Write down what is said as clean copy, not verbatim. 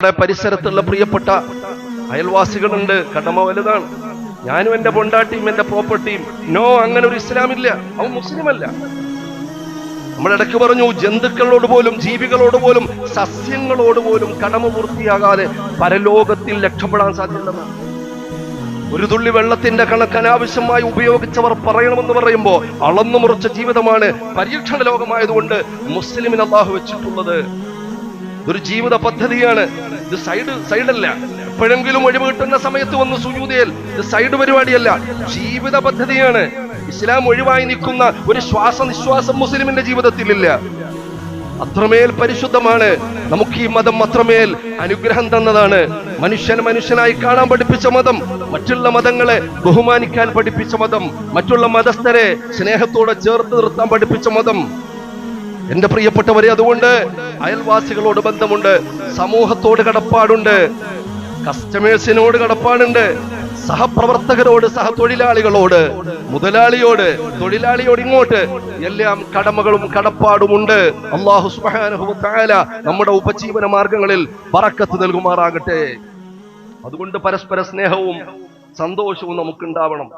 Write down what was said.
പരിസരത്തുള്ള പ്രിയപ്പെട്ട അയൽവാസികളുണ്ട്. കടമ വലുതാണ്. ഞാനും എന്റെ പൊണ്ടാട്ടിയും എന്റെ പ്രോപ്പർട്ടിയും. നോ, അങ്ങനെ ഒരു ഇസ്ലാമില്ല. അവൻ മുസ്ലിമല്ല. നമ്മളിടയ്ക്ക് പറഞ്ഞു, ജന്തുക്കളോട് പോലും, ജീവികളോട് പോലും, സസ്യങ്ങളോട് പോലും കടമ പൂർത്തിയാകാതെ പരലോകത്തിൽ രക്ഷപ്പെടാൻ സാധ്യതയാണ്. ഒരു തുള്ളി വെള്ളത്തിന്റെ കണക്ക് അനാവശ്യമായി ഉപയോഗിച്ചവർ പറയണമെന്ന് പറയുമ്പോ അളന്നു മുറിച്ച ജീവിതമാണ് പരീക്ഷണ ലോകമായതുകൊണ്ട് മുസ്ലിമിന് അല്ലാഹു വെച്ചിട്ടുള്ളത്. ഇതൊരു ജീവിത പദ്ധതിയാണ്. ഇത് സൈഡല്ല. എപ്പോഴെങ്കിലും ഒഴിവ് കിട്ടുന്ന സമയത്ത് വന്ന് സുജൂദിൽ. ഇത് സൈഡ് പരിപാടിയല്ല, ജീവിത പദ്ധതിയാണ്. ഇസ്ലാം ഒഴിവായി നിൽക്കുന്ന ഒരു ശ്വാസനിശ്വാസം മുസ്ലിമിന്റെ ജീവിതത്തിലില്ല. അത്രമേൽ പരിശുദ്ധമാണ്. നമുക്ക് ഈ മതം അത്രമേൽ അനുഗ്രഹം തന്നതാണ്. മനുഷ്യനായി കാണാൻ പഠിപ്പിച്ച മതം, മറ്റുള്ള മതങ്ങളെ ബഹുമാനിക്കാൻ പഠിപ്പിച്ച മതം, മറ്റുള്ള മതസ്ഥരെ സ്നേഹത്തോടെ ചേർത്ത് നിർത്താൻ പഠിപ്പിച്ച മതം. എന്റെ പ്രിയപ്പെട്ടവരെ, അതുകൊണ്ട് അയൽവാസികളോട് ബന്ധമുണ്ട്, സമൂഹത്തോട് കടപ്പാടുണ്ട്, കസ്റ്റമേഴ്സിനോട് കടപ്പാടുണ്ട്, സഹപ്രവർത്തകരോട്, സഹതൊഴിലാളികളോട്, മുതലാളിയോട്, തൊഴിലാളിയോട്, ഇങ്ങോട്ട് എല്ലാം കടമകളും കടപ്പാടുമുണ്ട്. അല്ലാഹു സുബ്ഹാനഹു വ തആല നമ്മുടെ ഉപജീവന മാർഗങ്ങളിൽ ബറക്കത്ത് നൽകുമാറാകട്ടെ. അതുകൊണ്ട് പരസ്പര സ്നേഹവും സന്തോഷവും നമുക്കുണ്ടാവണം.